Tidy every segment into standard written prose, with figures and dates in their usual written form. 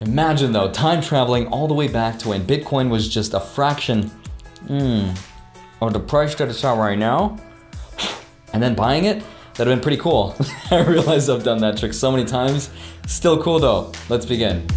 Imagine though, time traveling all the way back to when Bitcoin was just a fraction of the price that it's at right now, and then buying it. That'd have been pretty cool. I realize I've done that trick so many times. Still cool though. Let's begin.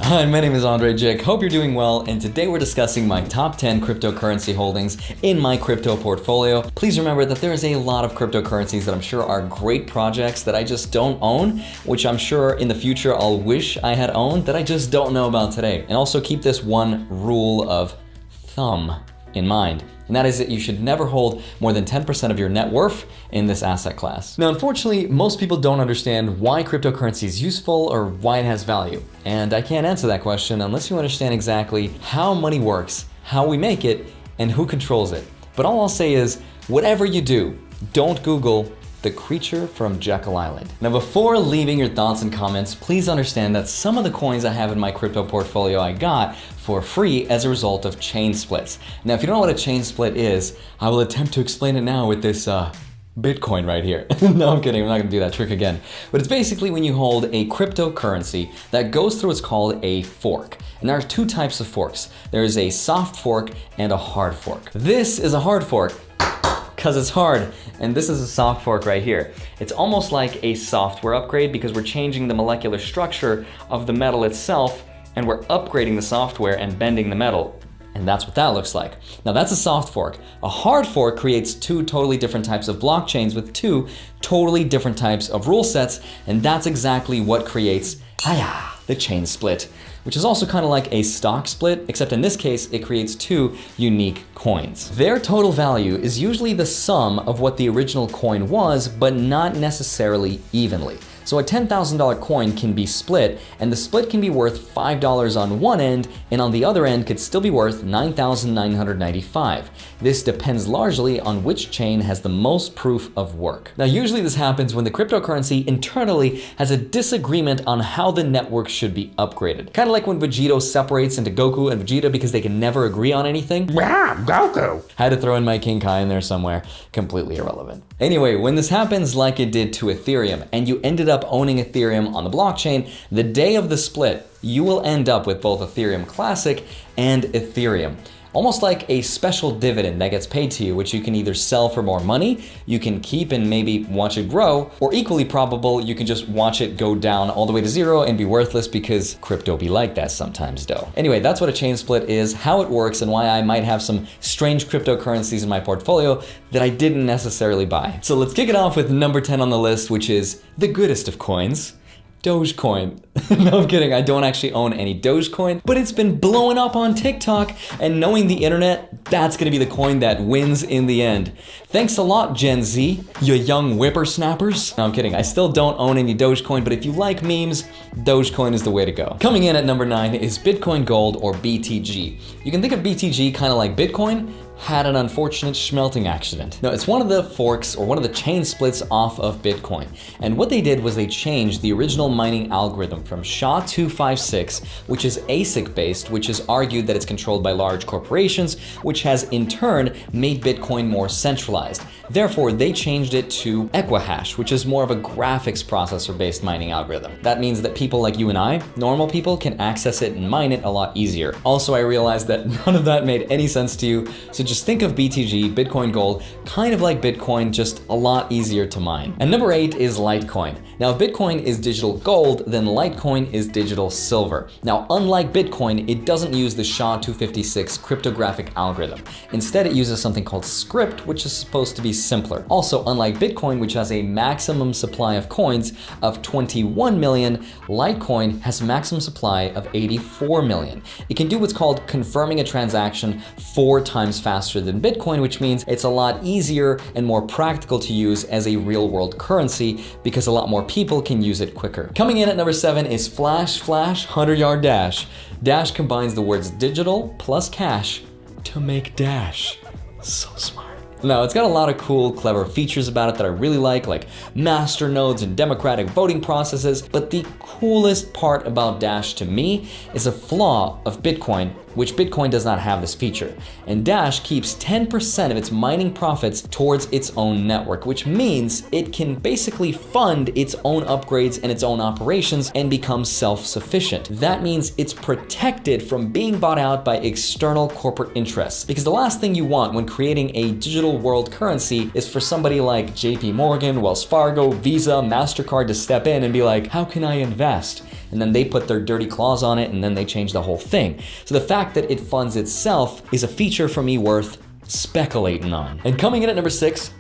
Hi, my name is Andre Jick. Hope you're doing well, and today we're discussing my top 10 cryptocurrency holdings in my crypto portfolio. Please remember that there is a lot of cryptocurrencies that I'm sure are great projects that I just don't own, which I'm sure in the future I'll wish I had owned that I just don't know about today. And also keep this one rule of thumb in mind, and that is that you should never hold more than 10% of your net worth in this asset class. Now, unfortunately, most people don't understand why cryptocurrency is useful or why it has value. And I can't answer that question unless you understand exactly how money works, how we make it, and who controls it. But all I'll say is, whatever you do, don't Google the creature from Jekyll Island. Now, before leaving your thoughts and comments, please understand that some of the coins I have in my crypto portfolio I got for free as a result of chain splits. Now, if you don't know what a chain split is, I will attempt to explain it now with this Bitcoin right here. No, I'm kidding, I'm not gonna do that trick again. But it's basically when you hold a cryptocurrency that goes through what's called a fork. And there are two types of forks. There is a soft fork and a hard fork. This is a hard fork, because it's hard, and this is a soft fork right here. It's almost like a software upgrade because we're changing the molecular structure of the metal itself, and we're upgrading the software and bending the metal. And that's what that looks like. Now that's a soft fork. A hard fork creates two totally different types of blockchains with two totally different types of rule sets, and that's exactly what creates the chain split, which is also kind of like a stock split, except in this case, it creates two unique coins. Their total value is usually the sum of what the original coin was, but not necessarily evenly. So a $10,000 coin can be split, and the split can be worth $5 on one end, and on the other end could still be worth $9,995. This depends largely on which chain has the most proof of work. Now, usually this happens when the cryptocurrency internally has a disagreement on how the network should be upgraded. Kind of like when Vegito separates into Goku and Vegeta because they can never agree on anything. Yeah, Goku! Had to throw in my King Kai in there somewhere. Completely irrelevant. Anyway, when this happens like it did to Ethereum, and you ended up owning Ethereum on the blockchain, the day of the split, you will end up with both Ethereum Classic and Ethereum. Almost like a special dividend that gets paid to you, which you can either sell for more money, you can keep and maybe watch it grow, or equally probable, you can just watch it go down all the way to zero and be worthless because crypto be like that sometimes though. Anyway, that's what a chain split is, how it works, and why I might have some strange cryptocurrencies in my portfolio that I didn't necessarily buy. So let's kick it off with number 10 on the list, which is the goodest of coins. Dogecoin. No, I'm kidding, I don't actually own any Dogecoin, but it's been blowing up on TikTok, and knowing the internet, that's gonna be the coin that wins in the end. Thanks a lot, Gen Z, you young whippersnappers. No, I'm kidding, I still don't own any Dogecoin, but if you like memes, Dogecoin is the way to go. Coming in at number 9 is Bitcoin Gold, or BTG. You can think of BTG kind of like Bitcoin, had an unfortunate smelting accident. Now, it's one of the forks or one of the chain splits off of Bitcoin. And what they did was they changed the original mining algorithm from SHA-256, which is ASIC based, which is argued that it's controlled by large corporations, which has in turn made Bitcoin more centralized. Therefore, they changed it to Equihash, which is more of a graphics processor based mining algorithm. That means that people like you and I, normal people, can access it and mine it a lot easier. Also, I realized that none of that made any sense to you, so just think of BTG, Bitcoin Gold, kind of like Bitcoin, just a lot easier to mine. And number 8 is Litecoin. Now, if Bitcoin is digital gold, then Litecoin is digital silver. Now, unlike Bitcoin, it doesn't use the SHA-256 cryptographic algorithm. Instead, it uses something called Script, which is supposed to be simpler. Also, unlike Bitcoin, which has a maximum supply of coins of 21 million, Litecoin has maximum supply of 84 million. It can do what's called confirming a transaction 4 times faster than Bitcoin, which means it's a lot easier and more practical to use as a real-world currency because a lot more people can use it quicker. Coming in at number 7 is Flash 100-yard dash. Dash combines the words digital plus cash to make Dash. So smart. Now, it's got a lot of cool, clever features about it that I really like master nodes and democratic voting processes, but the coolest part about Dash to me is a flaw of Bitcoin, which Bitcoin does not have this feature. And Dash keeps 10% of its mining profits towards its own network, which means it can basically fund its own upgrades and its own operations and become self-sufficient. That means it's protected from being bought out by external corporate interests. Because the last thing you want when creating a digital world currency is for somebody like JP Morgan, Wells Fargo, Visa, MasterCard to step in and be like, how can I invest? And then they put their dirty claws on it and then they change the whole thing. So the fact that it funds itself is a feature for me worth speculating on. And coming in at number 6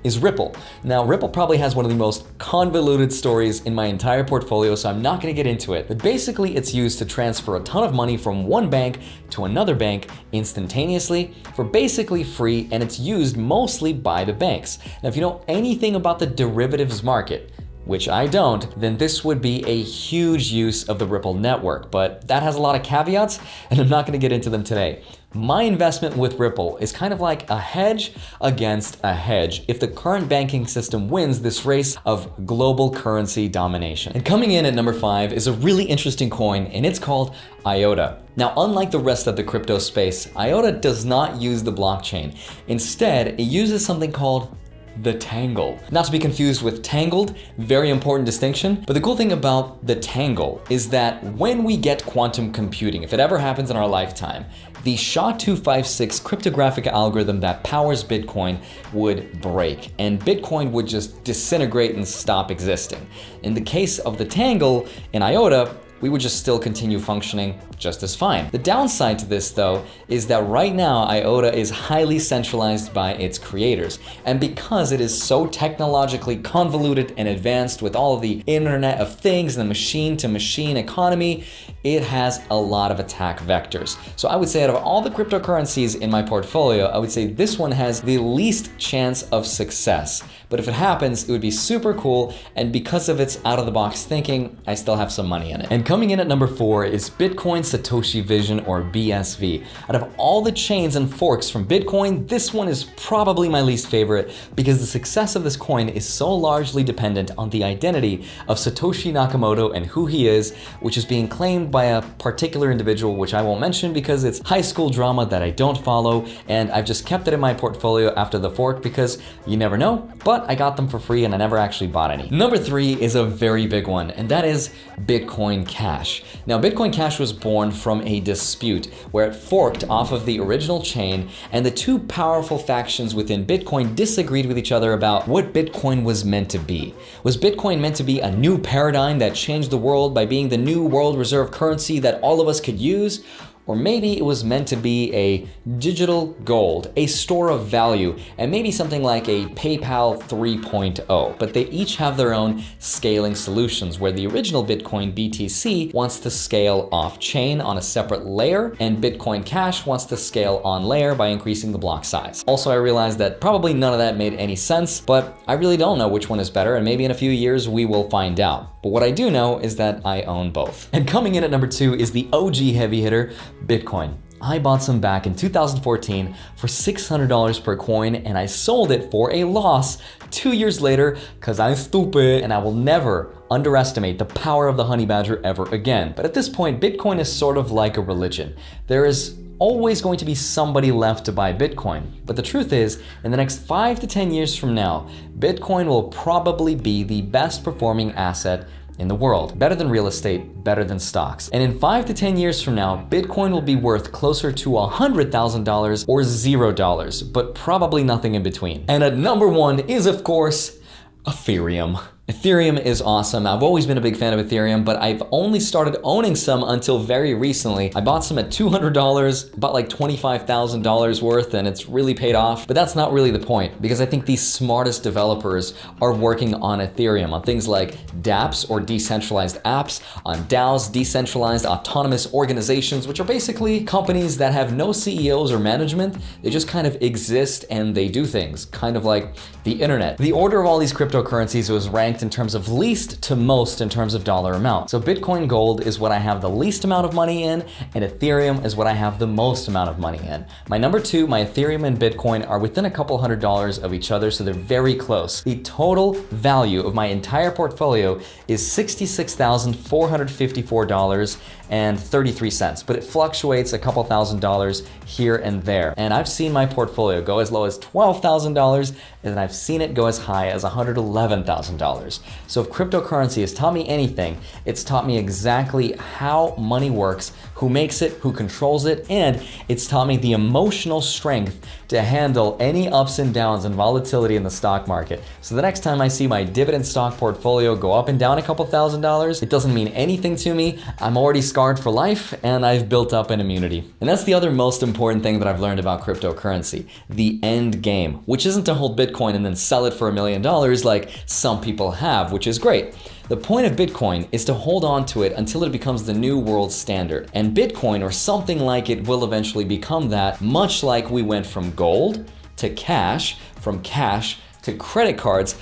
is Ripple. Now, Ripple probably has one of the most convoluted stories in my entire portfolio, so I'm not gonna get into it. But basically, it's used to transfer a ton of money from one bank to another bank instantaneously for basically free, and it's used mostly by the banks. Now, if you know anything about the derivatives market, which I don't, then this would be a huge use of the Ripple network, but that has a lot of caveats, and I'm not gonna get into them today. My investment with Ripple is kind of like a hedge against a hedge if the current banking system wins this race of global currency domination. And coming in at number 5 is a really interesting coin, and it's called IOTA. Now, unlike the rest of the crypto space, IOTA does not use the blockchain. Instead, it uses something called the Tangle. Not to be confused with Tangled, very important distinction. But the cool thing about the Tangle is that when we get quantum computing, if it ever happens in our lifetime, the SHA-256 cryptographic algorithm that powers Bitcoin would break, and Bitcoin would just disintegrate and stop existing. In the case of the Tangle in IOTA, we would just still continue functioning just as fine. The downside to this, though, is that right now IOTA is highly centralized by its creators. And because it is so technologically convoluted and advanced with all of the Internet of Things and the machine-to-machine economy, it has a lot of attack vectors. So I would say out of all the cryptocurrencies in my portfolio, I would say this one has the least chance of success. But if it happens, it would be super cool, and because of its out-of-the-box thinking, I still have some money in it. And coming in at number 4 is Bitcoin Satoshi Vision, or BSV. Out of all the chains and forks from Bitcoin, this one is probably my least favorite because the success of this coin is so largely dependent on the identity of Satoshi Nakamoto and who he is, which is being claimed by a particular individual, which I won't mention because it's high school drama that I don't follow, and I've just kept it in my portfolio after the fork because you never know, but I got them for free and I never actually bought any. Number 3 is a very big one, and that is Bitcoin Cash. Now, Bitcoin Cash was born from a dispute where it forked off of the original chain, and the two powerful factions within Bitcoin disagreed with each other about what Bitcoin was meant to be. Was Bitcoin meant to be a new paradigm that changed the world by being the new world reserve currency that all of us could use? Or maybe it was meant to be a digital gold, a store of value, and maybe something like a PayPal 3.0. But they each have their own scaling solutions, where the original Bitcoin BTC wants to scale off-chain on a separate layer, and Bitcoin Cash wants to scale on layer by increasing the block size. Also, I realized that probably none of that made any sense, but I really don't know which one is better, and maybe in a few years we will find out. But what I do know is that I own both. And coming in at number 2 is the OG heavy hitter, Bitcoin. I bought some back in 2014 for $600 per coin, and I sold it for a loss 2 years later because I'm stupid, and I will never underestimate the power of the honey badger ever again. But at this point, Bitcoin is sort of like a religion. There is always going to be somebody left to buy Bitcoin. But the truth is, in the next 5 to 10 years from now, Bitcoin will probably be the best performing asset in the world. Better than real estate, better than stocks. And in 5 to 10 years from now, Bitcoin will be worth closer to $100,000 or $0, but probably nothing in between. And at number 1 is, of course, Ethereum. Ethereum is awesome. I've always been a big fan of Ethereum, but I've only started owning some until very recently. I bought some at $200, bought like $25,000 worth, and it's really paid off. But that's not really the point, because I think the smartest developers are working on Ethereum, on things like dApps, or decentralized apps, on DAOs, decentralized autonomous organizations, which are basically companies that have no CEOs or management. They just kind of exist and they do things, kind of like the internet. The order of all these cryptocurrencies was ranked ranked in terms of least to most in terms of dollar amount. So Bitcoin Gold is what I have the least amount of money in, and Ethereum is what I have the most amount of money in. My number two, my Ethereum and Bitcoin are within a couple $100 of each other, so they're very close. The total value of my entire portfolio is $66,454.33, but it fluctuates a couple $1,000 here and there. And I've seen my portfolio go as low as $12,000, and I've seen it go as high as $111,000. So if cryptocurrency has taught me anything, it's taught me exactly how money works, who makes it, who controls it, and it's taught me the emotional strength to handle any ups and downs and volatility in the stock market. So the next time I see my dividend stock portfolio go up and down a couple $1,000s, it doesn't mean anything to me. I'm already scarred for life, and I've built up an immunity. And that's the other most important thing that I've learned about cryptocurrency, the end game, which isn't to hold Bitcoin and then sell it for $1 million like some people have, which is great. The point of Bitcoin is to hold on to it until it becomes the new world standard. And Bitcoin, or something like it, will eventually become that, much like we went from gold to cash, from cash to credit cards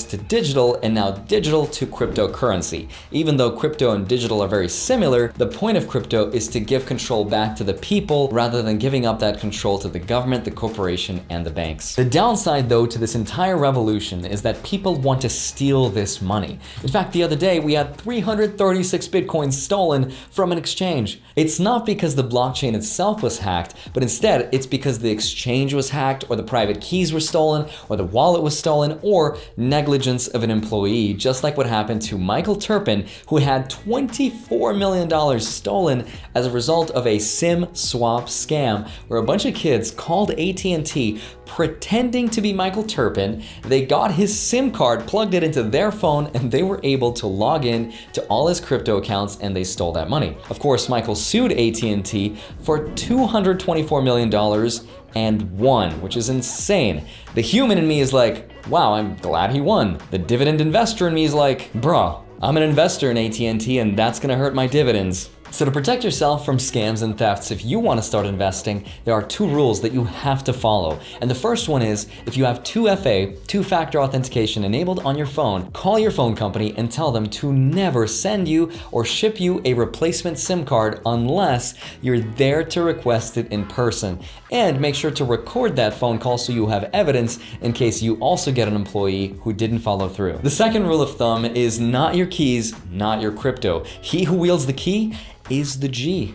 to digital, and now digital to cryptocurrency. Even though crypto and digital are very similar, the point of crypto is to give control back to the people rather than giving up that control to the government, the corporation, and the banks. The downside, though, to this entire revolution is that people want to steal this money. In fact, the other day, we had 336 Bitcoins stolen from an exchange. It's not because the blockchain itself was hacked, but instead, it's because the exchange was hacked, or the private keys were stolen, or the wallet was stolen, or negligence of an employee, just like what happened to Michael Turpin, who had $24 million stolen as a result of a SIM swap scam, where a bunch of kids called AT&T pretending to be Michael Turpin. They got his SIM card, plugged it into their phone, and they were able to log in to all his crypto accounts, and they stole that money. Of course, Michael sued AT&T for $224 million and won, which is insane. The human in me is like, wow, I'm glad he won. The dividend investor in me is like, bruh, I'm an investor in AT&T and that's gonna hurt my dividends. So to protect yourself from scams and thefts, if you want to start investing, there are two rules that you have to follow. And the first one is, if you have 2FA, two-factor authentication, enabled on your phone, call your phone company and tell them to never send you or ship you a replacement SIM card unless you're there to request it in person. And make sure to record that phone call so you have evidence in case you also get an employee who didn't follow through. The second rule of thumb is not your keys, not your crypto. He who wields the key is the G.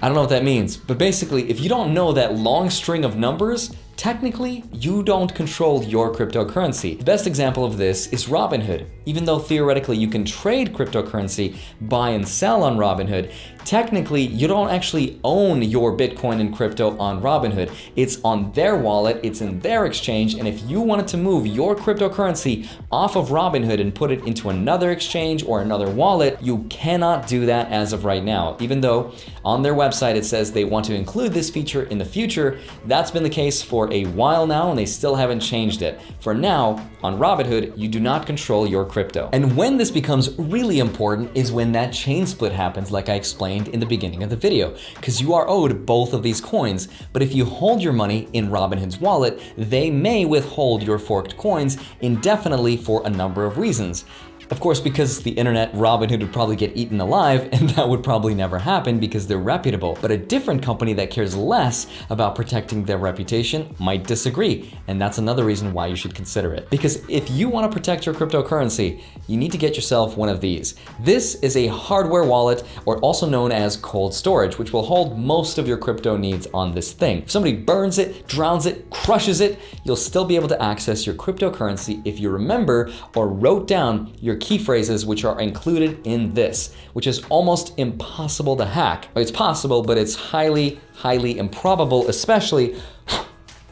I don't know what that means, but basically, if you don't know that long string of numbers, technically, you don't control your cryptocurrency. The best example of this is Robinhood. Even though theoretically you can trade cryptocurrency, buy and sell on Robinhood, technically you don't actually own your Bitcoin and crypto on Robinhood. It's on their wallet, it's in their exchange, and if you wanted to move your cryptocurrency off of Robinhood and put it into another exchange or another wallet, you cannot do that as of right now. Even though on their website it says they want to include this feature in the future, that's been the case for a while now and they still haven't changed it. For now, on Robinhood, you do not control your crypto. And when this becomes really important is when that chain split happens, like I explained in the beginning of the video, because you are owed both of these coins. But if you hold your money in Robinhood's wallet, they may withhold your forked coins indefinitely for a number of reasons. Of course, because the internet, Robinhood would probably get eaten alive, and that would probably never happen because they're reputable. But a different company that cares less about protecting their reputation might disagree, and that's another reason why you should consider it. Because if you want to protect your cryptocurrency, you need to get yourself one of these. This is a hardware wallet, or also known as cold storage, which will hold most of your crypto needs on this thing. If somebody burns it, drowns it, crushes it, you'll still be able to access your cryptocurrency if you remember or wrote down your key phrases which are included in this, which is almost impossible to hack. It's possible, but it's highly, highly improbable, especially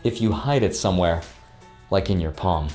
if you hide it somewhere, like in your palm.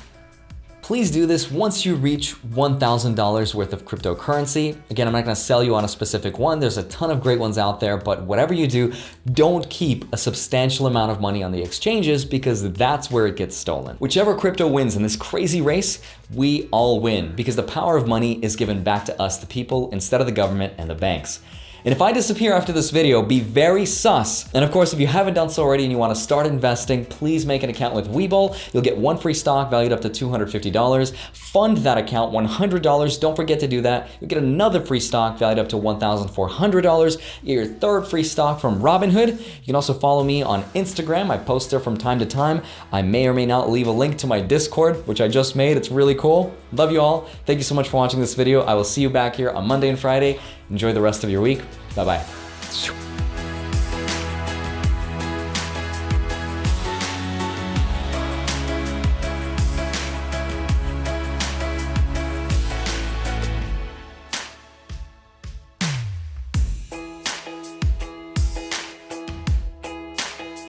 Please do this once you reach $1,000 worth of cryptocurrency. Again, I'm not gonna sell you on a specific one. There's a ton of great ones out there, but whatever you do, don't keep a substantial amount of money on the exchanges because that's where it gets stolen. Whichever crypto wins in this crazy race, we all win because the power of money is given back to us, the people, instead of the government and the banks. And if I disappear after this video, be very sus. And of course, if you haven't done so already and you want to start investing, please make an account with Webull. You'll get 1 free stock valued up to $250. Fund that account $100. Don't forget to do that. You'll get another free stock valued up to $1,400. You get your 3rd free stock from Robinhood. You can also follow me on Instagram. I post there from time to time. I may or may not leave a link to my Discord, which I just made. It's really cool. Love you all. Thank you so much for watching this video. I will see you back here on Monday and Friday. Enjoy the rest of your week. Bye-bye.